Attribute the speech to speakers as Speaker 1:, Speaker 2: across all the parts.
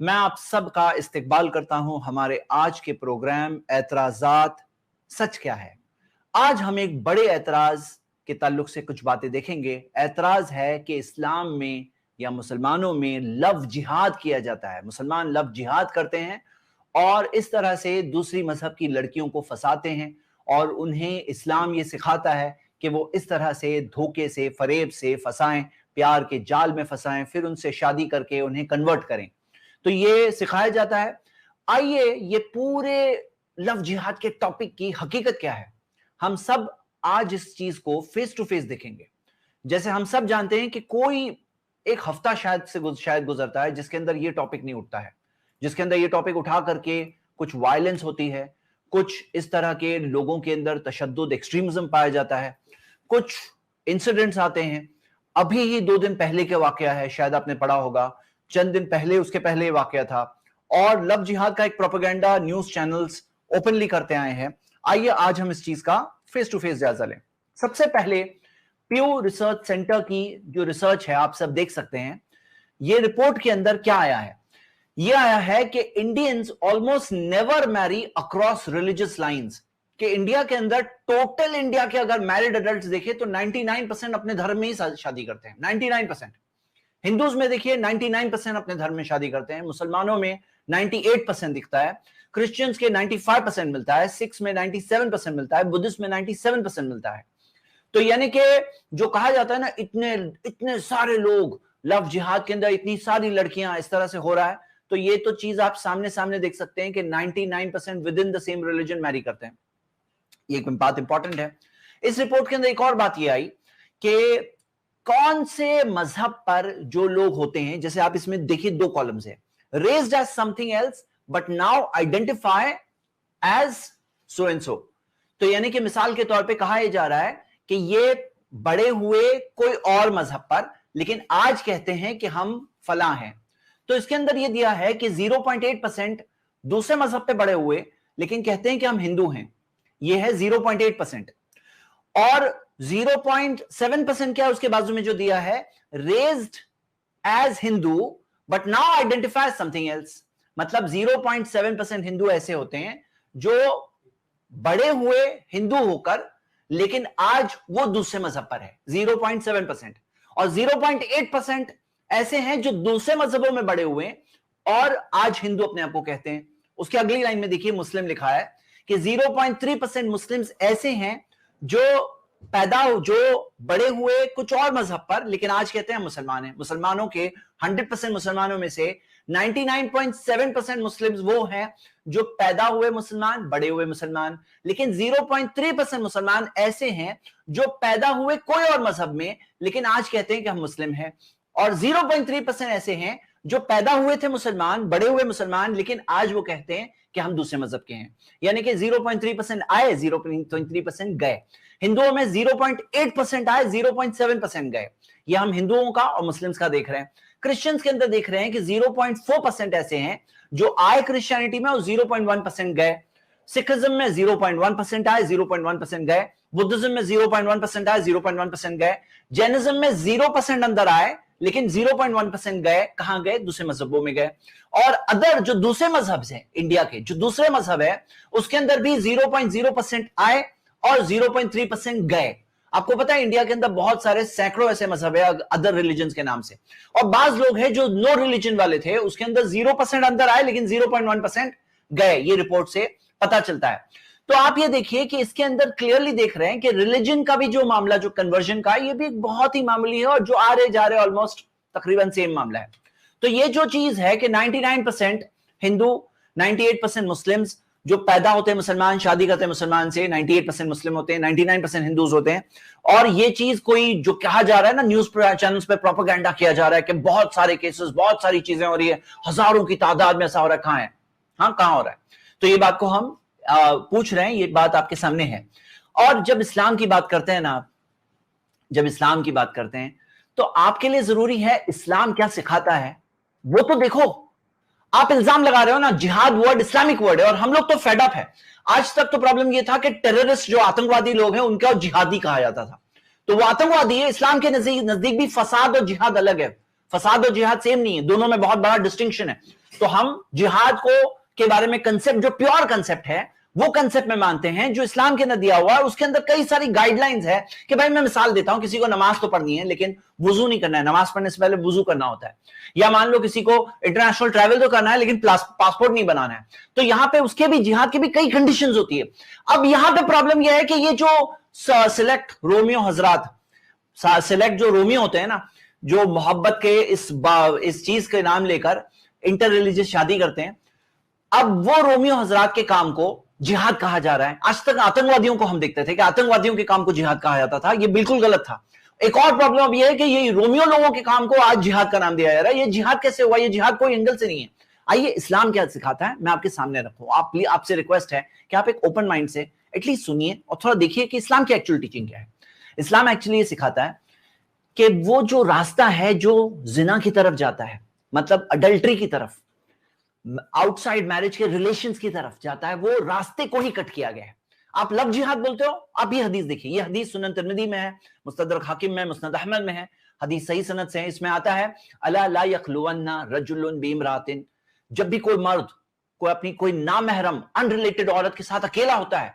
Speaker 1: میں آپ سب کا استقبال کرتا ہوں ہمارے آج کے پروگرام اعتراضات سچ کیا ہے۔ آج ہم ایک بڑے اعتراض کے تعلق سے کچھ باتیں دیکھیں گے۔ اعتراض ہے کہ اسلام میں یا مسلمانوں میں لفظ جہاد کیا جاتا ہے، مسلمان لفظ جہاد کرتے ہیں اور اس طرح سے دوسری مذہب کی لڑکیوں کو پھنساتے ہیں اور انہیں اسلام یہ سکھاتا ہے کہ وہ اس طرح سے دھوکے سے، فریب سے پھنسائیں، پیار کے جال میں پھنسائیں، پھر ان سے شادی کر کے انہیں کنورٹ کریں۔ تو یہ سکھایا جاتا ہے۔ آئیے یہ پورے لفظ جہاد کے ٹاپک کی حقیقت کیا ہے، ہم سب آج اس چیز کو فیس ٹو فیس دیکھیں گے۔ جیسے ہم سب جانتے ہیں کہ کوئی ایک ہفتہ شاید گزرتا ہے جس کے اندر یہ ٹاپک نہیں اٹھتا ہے، جس کے اندر یہ ٹاپک اٹھا کر کے کچھ وائلنس ہوتی ہے، کچھ اس طرح کے لوگوں کے اندر تشدد، ایکسٹریمزم پایا جاتا ہے، کچھ انسیڈنٹس آتے ہیں۔ ابھی ہی 2 دن پہلے کے واقعہ ہے، شاید آپ نے پڑھا ہوگا، چند دن پہلے اس کے پہلے واقعہ تھا، اور لفظ جہاد کا ایک پروپیگنڈا نیوز چینلز اوپنلی کرتے آئے ہیں۔ آئیے آج ہم اس چیز کا فیس ٹو فیس جائزہ لیں۔ سب سے پہلے پیو ریسرچ سینٹر کی جو ریسرچ ہے آپ سب دیکھ سکتے ہیں، یہ رپورٹ کے اندر کیا آیا ہے؟ یہ آیا ہے کہ انڈینز آلموسٹ نیور میری اکراس ریلیجس لائنز، کہ انڈیا کے اندر ٹوٹل انڈیا کے اگر میرڈ اڈلٹس دیکھیں تو 99% اپنے دھرم میں ہی شادی کرتے ہیں۔ 99%۔ ہندوز میں دیکھیے 99% اپنے دھرم میں شادی کرتے ہیں، مسلمانوں میں 98% دکھتا ہے، کرسچنز کے 95% ملتا ہے، سکھ میں 97% ملتا ہے، بدھسٹ میں 97% ملتا ہے۔ تو یعنی کہ جو کہا جاتا ہے نا اتنے سارے لوگ لفظ جہاد کے اندر، اتنی ساری لڑکیاں اس طرح سے ہو رہا ہے، تو یہ تو چیز آپ سامنے دیکھ سکتے ہیں کہ 99% with in the same religion میری کرتے ہیں۔ یہ ایک بات امپورٹنٹ ہے۔ اس رپورٹ کے اندر ایک اور بات یہ آئی کہ کون سے مذہب پر جو لوگ ہوتے ہیں، جیسے آپ اس میں دیکھیے 2 کالمز ہیں، raised as something else but now identify as so and so۔ تو یعنی کہ مثال کے طور پہ کہا یہ جا رہا ہے کہ یہ بڑے ہوئے کوئی اور مذہب پر، لیکن آج کہتے ہیں کہ ہم فلاں ہیں۔ تو اس کے اندر یہ دیا ہے کہ 0.8% دوسرے مذہب پہ بڑے ہوئے لیکن کہتے ہیں کہ ہم ہندو ہیں، یہ ہے 0.8%۔ اور 0.7% کیا اس کے بازو میں جو دیا ہے، raised as Hindu but now identify as something else۔ مطلب 0.7% ہندو ایسے ہوتے ہیں جو بڑے ہوئے ہندو ہو کر لیکن آج وہ دوسرے مذہب پر ہے، 0.7%۔ اور 0.8% ایسے ہیں جو دوسرے مذہبوں میں بڑے ہوئے اور آج ہندو اپنے آپ کو کہتے ہیں۔ اس کے اگلی لائن میں دیکھیے مسلم لکھا ہے کہ 0.3% مسلمز ایسے ہیں جو جو بڑے ہوئے کچھ اور مذہب پر لیکن آج کہتے ہیں مسلمان ہیں۔ مسلمانوں کے 100% مسلمانوں میں سے 99.7% مسلمز وہ ہیں جو پیدا ہوئے مسلمان، بڑے ہوئے مسلمان، لیکن 0.3% مسلمان ایسے ہیں جو پیدا ہوئے کوئی اور مذہب میں لیکن آج کہتے ہیں کہ ہم مسلم ہیں، اور 0.3% ایسے ہیں جو پیدا ہوئے تھے مسلمان، بڑے ہوئے مسلمان، لیکن آج وہ کہتے ہیں کہ ہم دوسرے مذہب کے ہیں۔ یعنی کہ 0.3% آئے، 0.3% گئے۔ ہندوؤں میں 0.8% آئے، 0.7% گئے۔ یہ ہم ہندوؤں کا اور مسلمز کا دیکھ رہے ہیں۔ کرسچنز کے اندر دیکھ رہے ہیں کہ 0.4% ایسے ہیں جو آئے کرسچینٹی میں اور 0.1% گئے۔ سکھزم میں 0.1% آئے، 0.1% گئے۔ بدھزم میں 0.1% آئے، 0.1% گئے۔ جینزم میں 0% اندر آئے لیکن 0.1% گئے، کہاں گئے؟ دوسرے مذہبوں میں گئے۔ اور ادر جو دوسرے مذہب ہیں انڈیا کے، جو دوسرے مذہب ہے اس کے اندر بھی 0.0% آئے اور 0.3% گئے۔ آپ کو پتا ہے انڈیا کے اندر بہت سارے سینکڑوں ایسے مذہب ہیں ادر ریلیجنز کے نام سے، اور بعض لوگ ہیں جو نو ریلیجن والے تھے، اس کے اندر 0% اندر آئے لیکن 0.1% گئے۔ یہ رپورٹ سے پتا چلتا ہے۔ تو آپ یہ دیکھیے کہ اس کے اندر کلیئرلی دیکھ رہے ہیں کہ ریلیجن کا بھی جو معاملہ، جو کنورژن کا، یہ بھی بہت ہی معمولی ہے اور جو آ رہے جا رہے آلموسٹ تقریباً سیم معاملہ ہے۔ تو یہ جو چیز ہے کہ 99% ہندو، 98% مسلمز جو پیدا ہوتے ہیں مسلمان، شادی کرتے ہیں مسلمان سے، 98% مسلم ہوتے ہیں، 99% ہندوز ہوتے ہیں۔ اور یہ چیز کوئی جو کہا جا رہا ہے نا نیوز چینلز پہ پروپیگنڈا کیا جا رہا ہے کہ بہت سارے کیسز، بہت ساری چیزیں ہو رہی ہے، ہزاروں کی تعداد میں ایسا ہو رہا ہے، کہاں ہے؟ ہاں کہاں ہو رہا ہے؟ تو یہ بات کو ہم پوچھ رہے ہیں، یہ بات آپ کے سامنے ہے۔ اور جب اسلام کی بات کرتے ہیں نا، جب اسلام کی بات کرتے ہیں تو آپ کے لیے ضروری ہے اسلام کیا سکھاتا ہے وہ تو دیکھو۔ آپ الزام لگا رہے ہو نا جہاد ورڈ اسلامک ورڈ ہے، اور ہم لوگ تو فیڈ اپ ہے۔ آج تک تو پرابلم یہ تھا کہ ٹیررسٹ جو آتنکوادی لوگ ہیں ان کا جہادی کہا جاتا تھا، تو وہ آتنکوادی ہے۔ اسلام کے نزدیک بھی فساد اور جہاد الگ ہے۔ فساد اور جہاد سیم نہیں ہے, دونوں میں بہت بڑا ڈسٹنکشن ہے. تو ہم جہاد کو کے بارے میں کنسپٹ جو پیور کنسپٹ ہے وہ کنسپٹ میں مانتے ہیں جو اسلام کے اندر دیا ہوا ہے. اس کے اندر کئی ساری گائیڈ لائنز ہے کہ بھائی میں مثال دیتا ہوں, کسی کو نماز تو پڑھنی ہے لیکن وضو نہیں کرنا ہے, نماز پڑھنے سے پہلے وضو کرنا ہوتا ہے. یا مان لو کسی کو انٹرنیشنل ٹریول تو کرنا ہے لیکن پاسپورٹ نہیں بنانا ہے, تو یہاں پہ اس کے بھی جہاد کی بھی کئی کنڈیشنز ہوتی ہے. اب یہاں پہ پرابلم یہ ہے کہ یہ جو سلیکٹ رومیو حضرات, سلیکٹ جو رومیو ہوتے ہیں نا, جو محبت کے اس چیز کے نام لے کر انٹر ریلیجس شادی کرتے ہیں, اب وہ رومیو حضرات کے کام کو جہاد کہا جا رہا ہے. آج تک آتنکوادیوں کو ہم دیکھتے تھے کہ آتنکوادیوں کے کام کو جہاد کہا جاتا تھا, یہ بالکل غلط تھا. ایک اور پرابلم اب یہ ہے کہ یہ رومیو لوگوں کے کام کو آج جہاد کا نام دیا جا رہا ہے. یہ جہاد کیسے ہوا؟ یہ جہاد کوئی اینگل سے نہیں ہے. آئیے اسلام کیا سکھاتا ہے میں آپ کے سامنے رکھوں. آپ سے ریکویسٹ ہے کہ آپ ایک اوپن مائنڈ سے ایٹ لیسٹ سنیے اور تھوڑا دیکھیے کہ اسلام کی ایکچوئل ٹیچنگ کیا ہے. اسلام ایکچولی یہ سکھاتا ہے کہ وہ جو راستہ ہے جو زنا کی طرف جاتا ہے, مطلب اڈلٹری کی طرف, آؤٹ سائڈ میرج کے ریلیشنز کی طرف جاتا ہے, وہ راستے کو ہی کٹ کیا گیا ہے. آپ لفظ جہاد بولتے ہو, آپ یہ حدیث دیکھیے, یہ حدیث سنن ترمذی میں ہے, مستدرک حاکم میں, مسند احمد میں ہے, حدیث صحیح سند سے ہے. اس میں آتا ہے الا لا یخلون رجل بامرأۃ, جب بھی کوئی مرد کوئی اپنی کوئی نامحرم ان ریلیٹڈ عورت کے ساتھ اکیلا ہوتا ہے,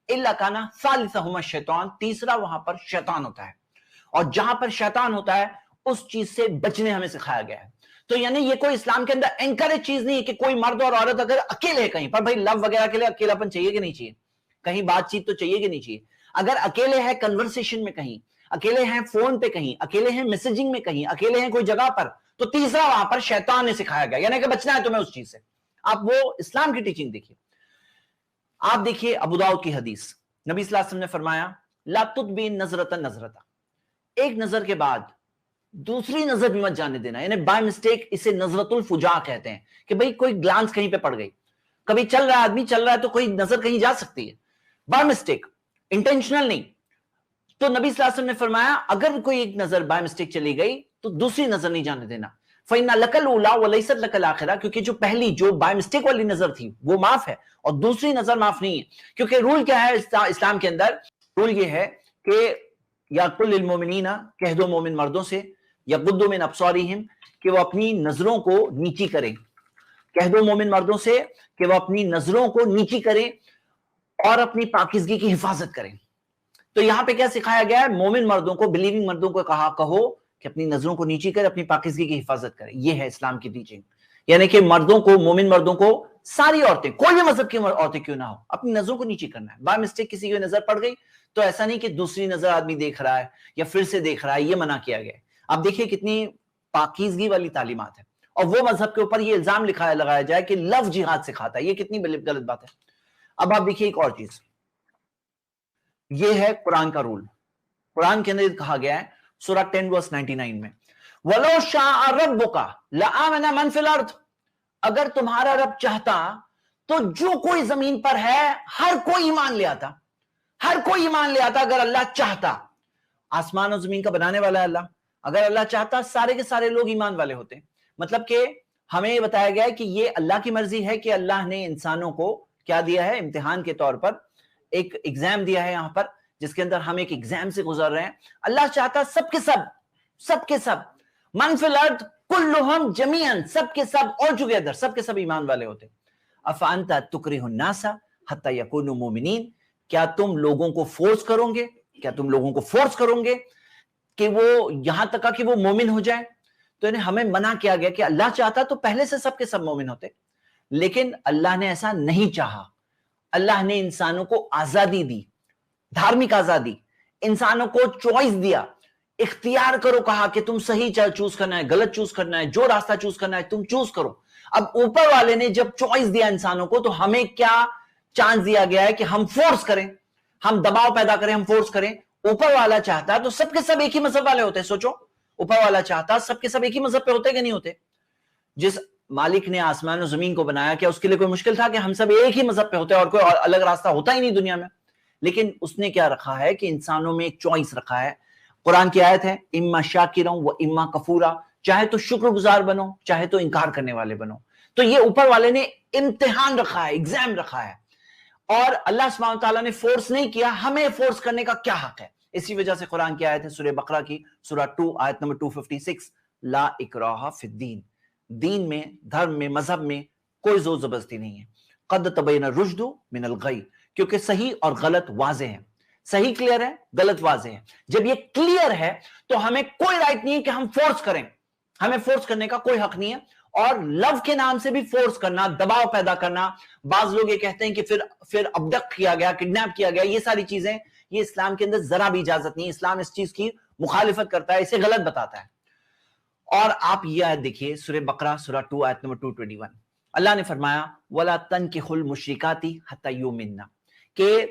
Speaker 1: الا کان ثالثہما الشیطان, تیسرا وہاں پر شیطان ہوتا ہے. اور جہاں پر شیطان ہوتا ہے اس چیز سے بچنے ہمیں سکھایا گیا ہے. تو یعنی یہ کوئی اسلام کے اندر انکریج چیز نہیں ہے کہ کوئی مرد اور عورت اگر اکیلے ہے کہیں پر, بھائی لو وغیرہ کے لیے اکیلا پن چاہیے کہ نہیں چاہیے, کہیں بات چیت تو چاہیے کہ نہیں چاہیے. اگر اکیلے ہیں کنورسیشن میں کہیں, اکیلے ہیں فون پہ کہیں, اکیلے ہیں میسجنگ میں کہیں, اکیلے ہیں کوئی جگہ پر, تو تیسرا وہاں پر شیطان نے سکھایا گیا, یعنی کہ بچنا ہے تمہیں اس چیز سے. آپ وہ اسلام کی ٹیچنگ دیکھیے. آپ دیکھیے ابو داؤد کی حدیث, نبی صلی اللہ علیہ وسلم نے فرمایا لا تتبع نظرۃ نظرۃ, ایک نظر کے بعد دوسری نظر بھی مت جانے دینا. یعنی بائی مسٹیک اسے نظرۃ الفجاء کہتے ہیں کہ بھئی کوئی گلانس کہیں پہ پڑ گئی, کبھی چل رہا ہے آدمی چل رہا ہے تو کوئی نظر کہیں جا سکتی ہے, بائی مسٹیک, انٹینشنل نہیں. تو نبی صلی اللہ علیہ وسلم نے فرمایا اگر کوئی ایک نظر بائی مسٹیک چلی گئی تو دوسری نظر نہیں جانے دینا. فإن لك الأولى وليست لك الآخرة, کیونکہ جو پہلی جو بائی مسٹیک والی نظر تھی وہ معاف ہے اور دوسری نظر معاف نہیں ہے. کیونکہ رول کیا ہے اسلام کے اندر؟ رول یہ ہے کہ یا کل للمؤمنین, کہہ دو مومن مردوں سے, یغضوا من ابصارہم, کہ وہ اپنی نظروں کو نیچی کریں. کہہ دو مومن مردوں سے کہ وہ اپنی نظروں کو نیچی کریں اور اپنی پاکیزگی کی حفاظت کریں. تو یہاں پہ کیا سکھایا گیا ہے؟ مومن مردوں کو, بلیونگ مردوں کو کہو کہ اپنی نظروں کو نیچی کریں, اپنی پاکیزگی کی حفاظت کریں. یہ ہے اسلام کی ٹیچنگ. یعنی کہ مردوں کو, مومن مردوں کو, ساری عورتیں, کوئی بھی مذہب کی عورتیں کیوں نہ ہو, اپنی نظروں کو نیچی کرنا ہے. بائی مسٹیک کسی کی نظر پڑ گئی تو ایسا نہیں کہ دوسری نظر آدمی دیکھ رہا ہے یا پھر سے دیکھ رہا ہے, یہ منع کیا گیا ہے. اب دیکھیے کتنی پاکیزگی والی تعلیمات ہے, اور وہ مذہب کے اوپر یہ الزام لگایا جائے کہ لفظ جہاد سکھاتا ہے, یہ کتنی غلط بات ہے. اب آپ دیکھیے ایک اور چیز, یہ ہے قرآن کا رول. قرآن کے اندر کہا گیا ہے سورہ 10 verse 99 میں, وَلَوْ شَاءَ رَبُّكَ لَآمَنَ مَنْ فِي الْأَرْضِ, اگر تمہارا رب چاہتا تو جو کوئی زمین پر ہے ہر کوئی ایمان لے آتا, ہر کوئی ایمان لے آتا اگر اللہ چاہتا. آسمان اور زمین کا بنانے والا ہے اللہ, اگر اللہ چاہتا سارے کے سارے لوگ ایمان والے ہوتے. مطلب کہ ہمیں یہ بتایا گیا ہے کہ یہ اللہ کی مرضی ہے کہ اللہ نے انسانوں کو کیا دیا ہے, امتحان کے طور پر ایک ایگزام دیا ہے یہاں پر, جس کے اندر ہم ایک ایگزام سے گزر رہے ہیں. اللہ چاہتا سب کے سب من فی الارض کلہم جمیعا, سب کے سب all together, سب کے سب ایمان والے ہوتے. افانت تکرہ الناس حتی یکونوا مومنین, کیا تم لوگوں کو فورس کرو گے کہ وہ یہاں تک کہ وہ مومن ہو جائے. تو انہیں ہمیں منع کیا گیا کہ اللہ چاہتا تو پہلے سے سب کے سب مومن ہوتے, لیکن اللہ نے ایسا نہیں چاہا. اللہ نے انسانوں کو آزادی دی, دھارمک آزادی, انسانوں کو چوائس دیا, اختیار کرو, کہا کہ تم صحیح چوز کرنا ہے, غلط چوز کرنا ہے, جو راستہ چوز کرنا ہے تم چوز کرو. اب اوپر والے نے جب چوائس دیا انسانوں کو, تو ہمیں کیا چانس دیا گیا ہے کہ ہم فورس کریں, ہم دباؤ پیدا کریں, ہم فورس کریں. اوپر والا چاہتا تو سب کے سب ایک ہی مذہب والے ہوتے. سوچو, اوپر والا چاہتا سب کے سب ایک ہی مذہب پہ ہوتے کہ نہیں ہوتے؟ جس مالک نے آسمان و زمین کو بنایا, کیا اس کے لیے کوئی مشکل تھا کہ ہم سب ایک ہی مذہب پہ ہوتے اور کوئی الگ راستہ ہوتا ہی نہیں دنیا میں؟ لیکن اس نے کیا رکھا ہے کہ انسانوں میں ایک چوائس رکھا ہے. قرآن کی آیت ہے اما شاکرا و اما کفورا, چاہے تو شکر گزار بنو, چاہے تو انکار کرنے والے بنو. تو یہ اوپر والے نے امتحان رکھا ہے, ایگزام رکھا ہے, اور اللہ سبحانہ وتعالیٰ نے فورس نہیں کیا. ہمیں فورس کرنے کا کیا حق ہے؟ اسی وجہ سے قرآن کی آیت ہے سورہ بقرہ کی, سورہ 2 آیت نمبر 256, لا اکراہ فی الدین، دین میں، دھرم میں، مذہب میں کوئی زور زبردستی نہیں ہے. قد تبین الرشد من الغی، کیونکہ صحیح اور غلط واضح ہے. صحیح کلیئر ہے، غلط واضح ہے. جب یہ کلیئر ہے تو ہمیں کوئی رائٹ نہیں ہے کہ ہم فورس کریں، ہمیں فورس کرنے کا کوئی حق نہیں ہے. اور لو کے نام سے بھی فورس کرنا، دباؤ پیدا کرنا، بعض لوگ یہ کہتے ہیں کہ پھر ابڈکٹ کیا گیا، کڈنیپ کیا گیا، یہ ساری چیزیں یہ اسلام کے اندر ذرا بھی اجازت نہیں. اسلام اس چیز کی مخالفت کرتا ہے، اسے غلط بتاتا ہے. اور آپ یہ آیت دیکھیے سورہ بقرہ سورہ 2 آیت نمبر 221. اللہ نے فرمایا وَلَا تَنْكِحُوا الْمُشْرِكَاتِ حَتَّى يُؤْمِنَّ، کہ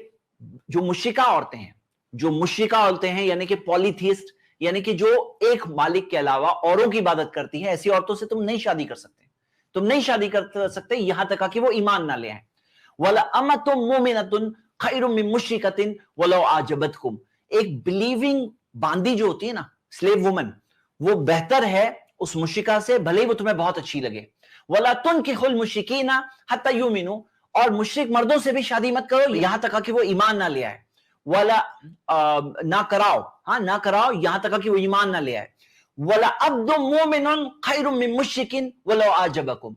Speaker 1: جو مشرکہ عورتیں ہیں، جو مشرکہ عورتیں ہیں یعنی کہ پولیتھیسٹ، یعنی کہ جو ایک مالک کے علاوہ اوروں کی عبادت کرتی ہیں، ایسی عورتوں سے تم نہیں شادی کر سکتے، تم نہیں شادی کر سکتے یہاں تک کہ وہ ایمان نہ لے آئیں. وَلَأَمَةٌ مُؤْمِنَةٌ خَيْرٌ مِّن مُشْرِكَةٍ وَلَوْ أَعْجَبَتْكُمْ، ایک بلیونگ باندی جو ہوتی ہے نا، سلیو وومن، وہ بہتر ہے اس مشرکہ سے بھلے ہی وہ تمہیں بہت اچھی لگے. وَلَا تُنْكِحُوا الْمُشْرِكِينَ حَتَّى يُؤْمِنُوا، اور مشرک مردوں سے بھی شادی مت کرو یہاں تک کہ وہ ایمان نہ لے آئے. وَلَا نہ کراؤ، ہاں نہ کراؤ یہاں تک کہ وہ ایمان نہ لے آئے. وَلَا عَبْدٌ مُؤْمِنٌ خَيْرٌ مِّن مُشْرِكٍ وَلَوْ أَعْجَبَكُمْ،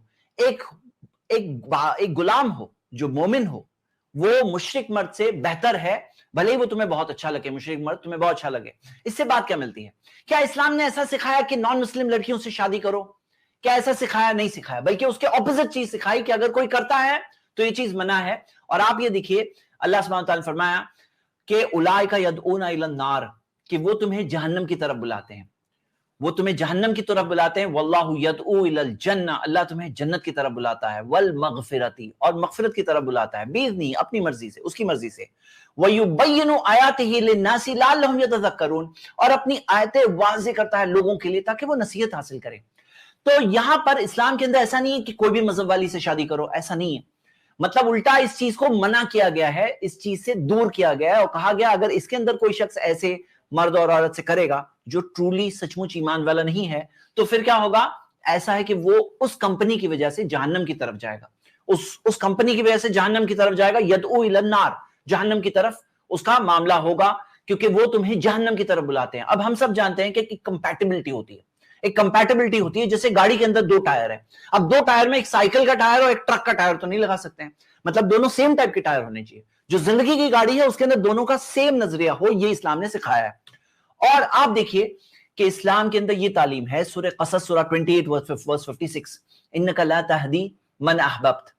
Speaker 1: ایک غلام ہو جو مومن ہو، وہ مشرک مرد سے بہتر ہے بھلے ہی وہ تمہیں بہت اچھا لگے، مشرک مرد تمہیں بہت اچھا لگے. اس سے بات کیا ملتی ہے؟ کیا اسلام نے ایسا سکھایا کہ نان مسلم لڑکیوں سے شادی کرو؟ کیا ایسا سکھایا؟ نہیں سکھایا، بلکہ اس کے اپوزٹ چیز سکھائی کہ اگر کوئی کرتا ہے تو یہ چیز منع ہے. اور آپ یہ دیکھیے اللہ سبحانہ وتعالی نے فرمایا کہ اولئک یدعون الی النار، کہ وہ تمہیں جہنم کی طرف بلاتے ہیں، وہ تمہیں جہنم کی طرف بلاتے ہیں. واللہ یدعو الی الجنہ، اللہ تمہیں جنت کی طرف بلاتا ہے. والمغفرۃ، اور مغفرت کی طرف بلاتا ہے، باذنہ، اپنی مرضی سے، اس کی مرضی سے. وَيُبَيِّنُ آیاتہ للناس لعلہم یتذکرون، اور اپنی آیتیں واضح کرتا ہے لوگوں کے لیے تاکہ وہ نصیحت حاصل کریں. تو یہاں پر اسلام کے اندر ایسا نہیں ہے کہ کوئی بھی مذہب والی سے شادی کرو، ایسا نہیں ہے. مطلب الٹا اس چیز کو منع کیا گیا ہے، اس چیز سے دور کیا گیا ہے، اور کہا گیا اگر اس کے اندر کوئی شخص ایسے مرد اور عورت سے کرے گا جو ٹرولی سچ مچ ایمان والا نہیں ہے تو پھر کیا ہوگا؟ ایسا ہے کہ وہ اس کمپنی کی وجہ سے جہنم کی طرف جائے گا، اس کمپنی کی وجہ سے جہنم کی طرف جائے گا. یدعو الی النار، جہنم کی طرف اس کا معاملہ ہوگا، کیونکہ وہ تمہیں جہنم کی طرف بلاتے ہیں. اب ہم سب جانتے ہیں کہ ایک کمپیٹیبلٹی ہوتی ہے، ایک کمپیٹیبلٹی ہوتی ہے. جیسے گاڑی کے اندر دو ٹائر ہیں، اب دو ٹائر میں ایک سائیکل کا ٹائر اور ایک ٹرک کا ٹائر تو نہیں لگا سکتے ہیں، مطلب دونوں سیم ٹائپ کے ٹائر ہونے چاہیے. جو زندگی کی گاڑی ہے اس کے اندر دونوں کا سیم نظریہ ہو، یہ اسلام نے سکھایا ہے. اور آپ دیکھیے کہ اسلام کے اندر یہ تعلیم ہے، سورہ قصص سورہ 28 verse 56، انک لا تہدی من احببت،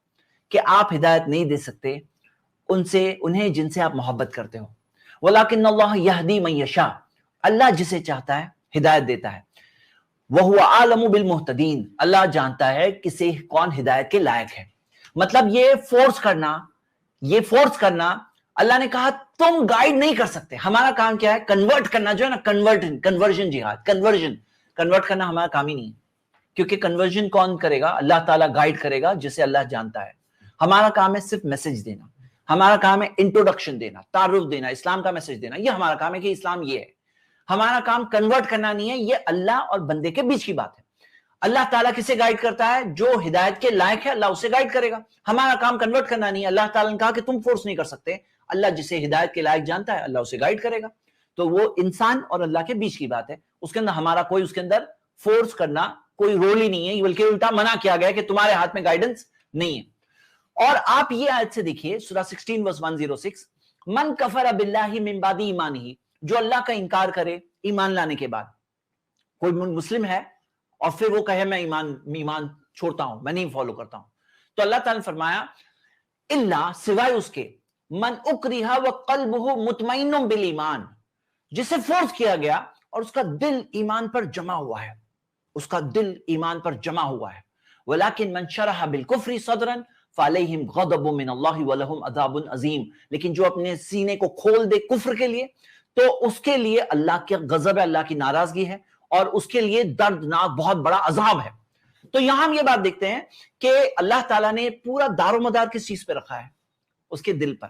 Speaker 1: کہ آپ ہدایت نہیں دے سکتے انہیں جن سے آپ محبت کرتے ہو. ولیکن اللہ یہدی من یشاء، اللہ جسے چاہتا ہے ہدایت دیتا ہے. وَهُوَ أَعْلَمُ بِالْمُهْتَدِينَ، اللہ جانتا ہے کسے کون ہدایت کے لائق ہے. مطلب یہ فورس کرنا اللہ نے کہا تم گائیڈ نہیں کر سکتے. ہمارا کام کیا ہے؟ کنورٹ کرنا، جو ہے نا کنورژن جہاد، کنورٹ کرنا ہمارا کام ہی نہیں ہے، کیونکہ کنورژن کون کرے گا؟ اللہ تعالیٰ گائیڈ کرے گا جسے اللہ جانتا ہے. ہمارا کام ہے صرف میسج دینا، ہمارا کام ہے انٹروڈکشن دینا، تعارف دینا، اسلام کا میسج دینا، یہ ہمارا کام ہے کہ اسلام یہ ہے. ہمارا کام کنورٹ کرنا نہیں ہے، یہ اللہ اور بندے کے بیچ کی بات ہے. اللہ تعالیٰ کسے گائیڈ کرتا ہے؟ جو ہدایت کے لائق ہے اللہ اسے گائیڈ کرے گا. ہمارا کام کنورٹ کرنا نہیں ہے. اللہ تعالیٰ نے کہا کہ تم فورس نہیں کر سکتے، اللہ جسے ہدایت کے لائق جانتا ہے اللہ اسے گائیڈ کرے گا. تو وہ انسان اور اللہ کے بیچ کی بات ہے، اس کے اندر ہمارا کوئی اس کے اندر فورس کرنا کوئی رول ہی نہیں ہے، بلکہ الٹا منع کیا گیا کہ تمہارے ہاتھ میں گائیڈنس نہیں ہے. اور آپ یہ آیت سے دیکھیے سورہ 16 verse 106، من کفر باللہ من بعد ایمانہ، جو اللہ کا انکار کرے ایمان لانے کے بعد. کوئی مسلم ہے اور پھر وہ کہے میں ایمان چھوڑتا ہوں، میں نہیں فالو کرتا ہوں، تو اللہ تعالیٰ نے فرمایا الا، سوائے اس کے، من اکرہ وقلبہ مطمئن بالایمان، جسے فورس کیا گیا اور اس کا دل ایمان پر جمع ہوا ہے، اس کا دل ایمان پر جمع ہوا ہے. ولیکن من شرح بالکفر صدرا فعلیہم غضب من اللہ ولہم عذاب عظیم، لیکن جو اپنے سینے کو کھول دے کفر کے لیے تو اس کے لیے اللہ کے غضب ہے، اللہ کی ناراضگی ہے، اور اس کے لیے دردناک بہت بڑا عذاب ہے. تو یہاں ہم یہ بات دیکھتے ہیں کہ اللہ تعالیٰ نے پورا دار و مدار کس چیز پہ رکھا ہے؟ اس کے دل پر.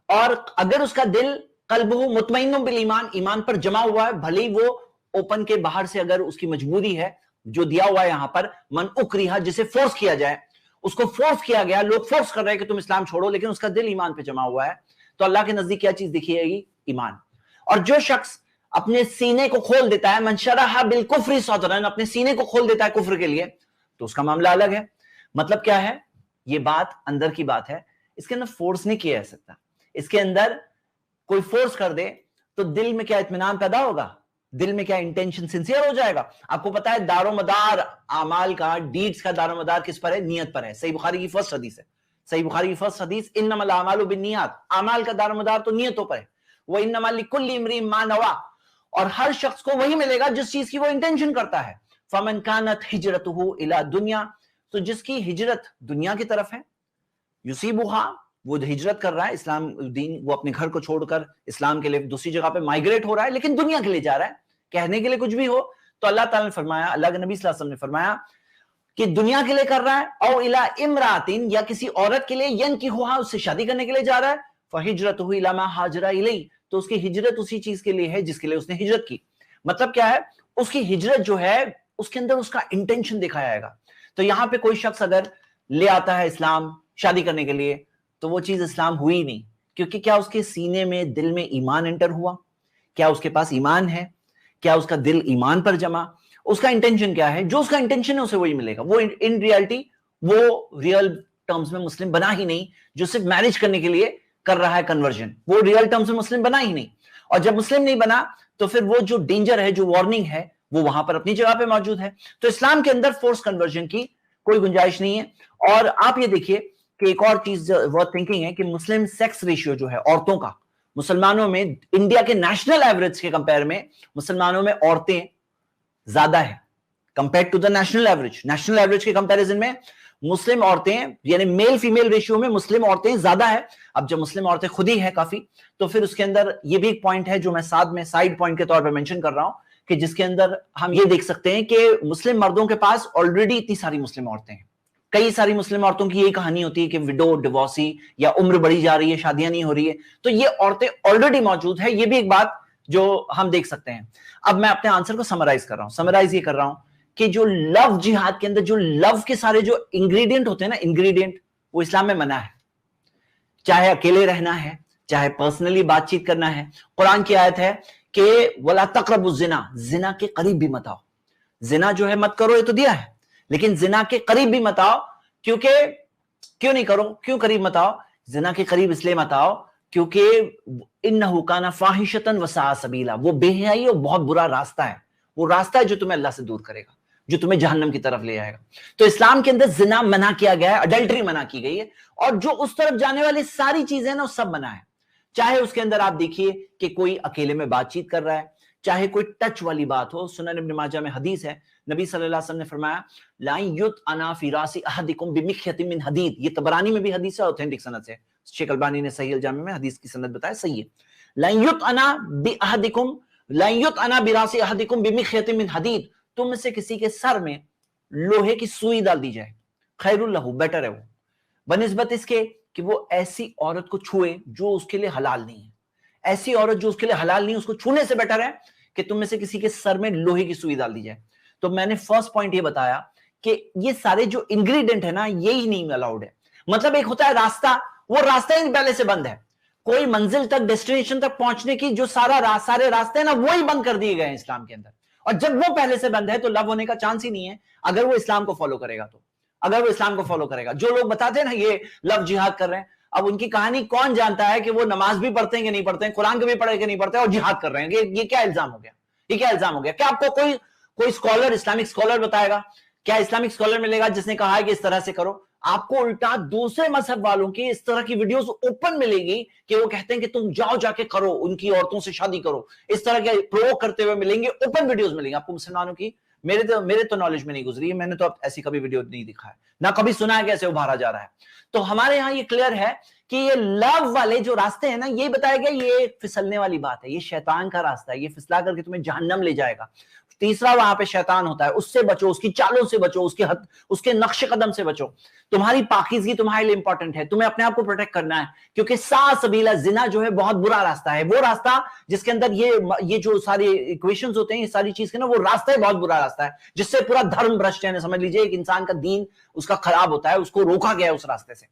Speaker 1: اور اگر اس کا دل قلبہ مطمئن بالایمان، ایمان پر جمع ہوا ہے، بھلے ہی وہ اوپن کے باہر سے اگر اس کی مجبوری ہے، جو دیا ہوا ہے یہاں پر من اکرہ، جسے فورس کیا جائے، اس کو فورس کیا گیا، لوگ فورس کر رہے ہیں کہ تم اسلام چھوڑو، لیکن اس کا دل ایمان پہ جمع ہوا ہے، تو اللہ کے نزدیک کیا چیز دیکھی جائے گی؟ ایمان. اور جو شخص اپنے سینے کو کھول دیتا ہے، من شرح بالکفر صدرن، اپنے سینے کو کھول دیتا ہے کفر کے لیے، تو اس کا معاملہ الگ ہے. مطلب کیا ہے؟ یہ بات اندر کی بات ہے، اس کے اندر فورس نہیں کیا جا سکتا. اس کے اندر کوئی فورس کر دے تو دل میں کیا اطمینان پیدا ہوگا؟ دل میں کیا انٹینشن سنسیئر ہو جائے گا؟ آپ کو پتا ہے دار و مدار اعمال کا، ڈیڈز کا دار و مدار کس پر ہے؟ نیت پر ہے. صحیح بخاری کی فرسٹ حدیث ہے، صحیح بخاری کی فرسٹ حدیث، انما الاعمال بالنیات، اعمال کا دار و مدار تو نیتوں پر ہے. وانما لکل امرئ ما نوى، اور ہر شخص کو وہی ملے گا جس چیز کی وہ انٹینشن کرتا ہے. فمن كانت هجرته الى دنیا، تو جس کی ہجرت دنیا کی طرف ہے، یصیبها، وہ ہجرت کر رہا ہے اسلام دین، وہ اپنے گھر کو چھوڑ کر اسلام کے لیے دوسری جگہ پہ مائگریٹ ہو رہا ہے، لیکن دنیا کے لیے جا رہا ہے. کہنے کے لیے کچھ بھی ہو تو اللہ تعالیٰ نے فرمایا، اللہ کے نبی صلی اللہ علیہ وسلم نے فرمایا کہ دنیا کے لیے کر رہا ہے، او الی امراتن، یا کسی عورت کے لیے، ینکحها، اس سے شادی کرنے کے لیے جا رہا ہے، فہجرتہ الی ما ہاجر الیہ، تو اس کی ہجرت اسی چیز کے لیے ہے جس کے لیے اس نے ہجرت کی. مطلب کیا ہے؟ اس کی ہجرت جو ہے اس کے اندر اس کا انٹینشن دیکھا جائے گا. تو یہاں پہ کوئی شخص اگر لے آتا ہے اسلام شادی کرنے کے لیے تو وہ چیز اسلام ہوئی نہیں، کیونکہ کیا اس کے سینے میں، دل میں ایمان انٹر ہوا؟ کیا اس کے پاس ایمان ہے؟ کیا اس کا دل ایمان پر جمع؟ اس کا انٹینشن کیا ہے؟ جو اس کا انٹینشن ہے اسے وہی ملے گا. وہ ان ریالٹی وہ ریئل ٹرمز میں مسلم بنا ہی نہیں، جو صرف میرج کرنے کے لیے کر رہا ہے کنورژن، وہ ریئل ٹرمز میں مسلم بنا ہی نہیں. اور جب مسلم نہیں بنا تو پھر وہ جو ڈینجر ہے، جو وارننگ ہے، وہ وہاں پر اپنی جگہ پہ موجود ہے. تو اسلام کے اندر فورس کنورژن کی کوئی گنجائش نہیں ہے. اور آپ یہ دیکھیے کہ ایک اور چیز ورتھ تھنکنگ ہے کہ مسلم سیکس ریشیو جو ہے عورتوں کا، مسلمانوں میں انڈیا کے نیشنل ایوریج کے کمپیئر میں مسلمانوں میں عورتیں زیادہ ہیں compare to the national average. National average کے کمپیریزن میں مسلم عورتیں، یعنی میل فیمیل ریشیو میں مسلم عورتیں زیادہ ہیں. اب جب مسلم عورتیں خود ہی ہیں کافی، تو پھر اس کے اندر یہ بھی ایک پوائنٹ ہے جو میں ساتھ میں سائیڈ پوائنٹ کے طور پہ مینشن کر رہا ہوں، کہ جس کے اندر ہم یہ دیکھ سکتے ہیں کہ مسلم مردوں کے پاس آلریڈی اتنی ساری مسلم عورتیں ہیں. کئی ساری مسلم عورتوں کی یہی کہانی ہوتی ہے کہ وڈو، ڈیورسی، یا عمر بڑھی جا رہی ہے، شادیاں نہیں ہو رہی ہے. تو یہ عورتیں آلریڈی موجود ہے. یہ بھی ایک بات جو ہم دیکھ سکتے ہیں. اب میں اپنے آنسر کو سمرائز کر رہا ہوں. سمرائز یہ کر رہا ہوں کہ جو لو جہاد کے اندر جو لو کے سارے جو انگریڈینٹ ہوتے ہیں نا، انگریڈینٹ، وہ اسلام میں منع ہے. چاہے اکیلے رہنا ہے، چاہے پرسنلی بات چیت کرنا ہے. قرآن کی آیت ہے کہ وَلَا تَقْرَبُوا الزِّنَا، زنا کے قریب بھی مت آؤ. زنا جو ہے مت کرو، یہ تو دیا ہے، لیکن زنا کے قریب بھی مت آؤ. کیونکہ کیوں نہیں کرو؟ کیوں قریب مت آؤ؟ زنا کے قریب اس لیے مت آؤ کیونکہ انہ کان فاحشۃ وساء سبیلا، وہ بے حیائی اور بہت برا راستہ ہے. وہ راستہ ہے جو تمہیں اللہ سے دور کرے گا، جو تمہیں جہنم کی طرف لے آئے گا. تو اسلام کے اندر زنا منع کیا گیا ہے، اڈلٹری منع کی گئی ہے، اور جو اس طرف جانے والی ساری چیزیں نا وہ سب منع ہے. چاہے اس کے اندر آپ دیکھیے کہ کوئی اکیلے میں بات چیت کر رہا ہے، چاہے کوئی ٹچ والی بات ہو. سنن ابن ماجہ میں حدیث ہے، نبی صلی اللہ علیہ وسلم نے فرمایا لا یطعن فی راس احدکم بمخیط من حدید. یہ طبرانی میں بھی حدیث ہے، اوتھینٹک سند سے. شیخ البانی نے صحیح الجامع میں حدیث کی سند بتایا، صحیح ہے. لا یطعن باحدکم، لا یطعن براس احدکم بمخیط من حدید، تم میں سے کسی کے سر میں لوہے کی سوئی ڈال دی جائے، خیر لہ، بیٹر ہے وہ، بنسبت اس کے کہ وہ ایسی عورت کو چھوئے جو اس کے لیے حلال نہیں ہے. ایسی عورت جو اس کے لیے حلال نہیں، اس کو چھونے سے بیٹر ہے کہ تم میں سے کسی کے سر میں لوہے کی سوئی ڈال دی جائے. تو میں نے فرسٹ پوائنٹ یہ بتایا کہ یہ سارے جو انگریڈینٹ ہے نا، یہی نہیں الاؤڈ ہے. مطلب ایک ہوتا ہے راستہ، وہ راستہ ہی پہلے سے بند ہے. کوئی منزل تک، ڈیسٹینیشن تک پہنچنے کی جو سارے راستے ہیں نا، وہی بند کر دیے گئے ہیں اسلام کے اندر. اور جب وہ پہلے سے بند ہے تو لو ہونے کا چانس ہی نہیں ہے اگر وہ اسلام کو فالو کرے گا. تو اگر وہ اسلام کو فالو کرے گا، جو لوگ بتاتے ہیں نا یہ لو جہاد کر رہے ہیں، اب ان کی کہانی کون جانتا ہے کہ وہ نماز بھی پڑھتے ہیں کہ نہیں پڑھتے ہیں، قرآن کو بھی پڑھے کہ نہیں پڑھتے، اور جہاد کر رہے ہیں. یہ کیا الزام ہو گیا؟ یہ کیا الزام ہو گیا؟ کیا آپ کو کوئی اسکالر، اسلامک اسکالر بتائے گا؟ کیا اسلامک اسکالر ملے گا جس نے کہا ہے کہ اس طرح سے کرو؟ آپ کو الٹا دوسرے مذہب والوں کی اس طرح کی ویڈیوز اوپن ملے گی کہ وہ کہتے ہیں کہ تم جاؤ جا کے کرو، ان کی عورتوں سے شادی کرو. اس طرح کے پرووک کرتے ہوئے ملیں گے، اوپن ویڈیوز ملیں گے آپ کو مسلمانوں کی. میرے تو نالج میں نہیں گزری ہے، میں نے تو ایسی کبھی ویڈیو نہیں دکھا ہے، نہ کبھی سنا ہے کہ ایسے ابھارا جا رہا ہے. تو ہمارے ہاں یہ کلیئر ہے کہ یہ لو والے جو راستے ہیں نا، یہ بتایا گیا یہ پھسلنے والی بات ہے، یہ شیطان کا راستہ ہے، یہ پھسلا کر کے تمہیں جہنم لے جائے گا. تیسرا وہاں پہ شیطان ہوتا ہے، اس سے بچو، اس کی چالوں سے بچو، اس کے نقش قدم سے بچو. تمہاری پاکیزگی تمہارے لیے امپورٹنٹ ہے، تمہیں اپنے آپ کو پروٹیکٹ کرنا ہے، کیونکہ سا سبیلا، زنا جو ہے بہت برا راستہ ہے. وہ راستہ جس کے اندر یہ جو ساری ایکویشنز ہوتے ہیں، یہ ساری چیز کے نا، وہ راستہ ہی بہت برا راستہ ہے جس سے پورا دھرم بھرشٹ ہے. سمجھ لیجئے ایک انسان کا دین اس کا خراب ہوتا ہے، اس کو روکا گیا ہے اس راستے سے.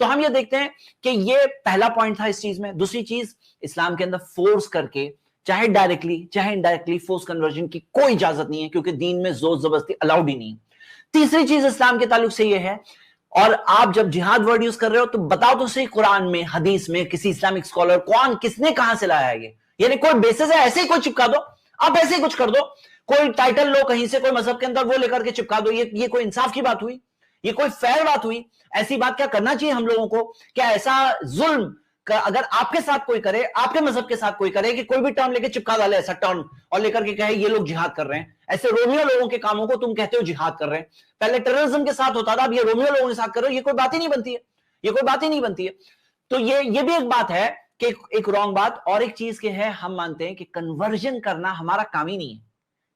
Speaker 1: تو ہم یہ دیکھتے ہیں کہ یہ پہلا پوائنٹ تھا اس چیز میں. دوسری چیز، اسلام کے اندر فورس کر کے چاہے ڈائریکٹلی چاہے انڈائریکٹلی فورس کنورژن کی کوئی اجازت نہیں ہے، کیونکہ دین میں زور زبردستی الاؤڈ ہی نہیں ہے۔ تیسری چیز اسلام کے تعلق سے یہ ہے، اور آپ جب جہاد ورڈ یوز کر رہے ہو تو بتاؤ تو صحیح، قرآن میں، حدیث میں، کسی اسلامک اسکالر، قرآن کس نے کہاں سے لایا ہے یہ؟ یعنی کوئی بیسس ہے ایسے ہی کوئی چپکا دو، آپ ایسے ہی کچھ کر دو، کوئی ٹائٹل لو کہیں سے، کوئی مذہب کے اندر، وہ لے کر کے چپکا دو، یہ کوئی انصاف کی بات ہوئی؟ یہ کوئی فیئر بات ہوئی؟ ایسی بات کیا کرنا چاہیے ہم لوگوں کو؟ کیا ایسا ظلم اگر آپ کے ساتھ کوئی کرے، آپ کے مذہب کے ساتھ کوئی کرے کہ کوئی بھی ٹرم لے کے چپکا ڈالے ایسا ٹرم اور لے کر کے کہے یہ لوگ جہاد کر رہے ہیں، ایسے رومیو لوگوں کے کاموں کو تم کہتے ہو جہاد کر رہے ہیں؟ پہلے ٹیررزم کے ساتھ ہوتا تھا، اب یہ رومیو لوگوں کے ساتھ کر رہے ہو، یہ کوئی بات ہی نہیں بنتی ہے، یہ کوئی بات ہی نہیں بنتی ہے۔ تو یہ بھی ایک بات ہے کہ ایک رانگ بات۔ اور ایک چیز کہ ہے، ہم مانتے ہیں کہ کنورژن کرنا ہمارا کام ہی نہیں ہے،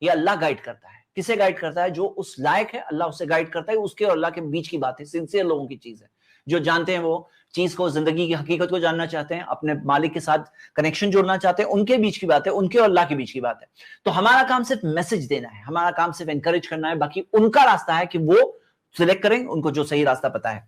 Speaker 1: یہ اللہ گائیڈ کرتا ہے۔ کسے گائیڈ کرتا ہے؟ جو اس لائق ہے، اللہ اسے گائیڈ کرتا ہے، اس کے اور اللہ کے بیچ کی بات ہے، سنسیئر لوگوں کی چیز ہے، جو جانتے ہیں وہ چیز کو، زندگی کی حقیقت کو جاننا چاہتے ہیں، اپنے مالک کے ساتھ کنیکشن جوڑنا چاہتے ہیں، ان کے بیچ کی بات ہے، ان کے اور اللہ کے بیچ کی بات ہے۔ تو ہمارا کام صرف میسج دینا ہے، ہمارا کام صرف انکریج کرنا ہے، باقی ان کا راستہ ہے کہ وہ سلیکٹ کریں، ان کو جو صحیح راستہ پتا ہے۔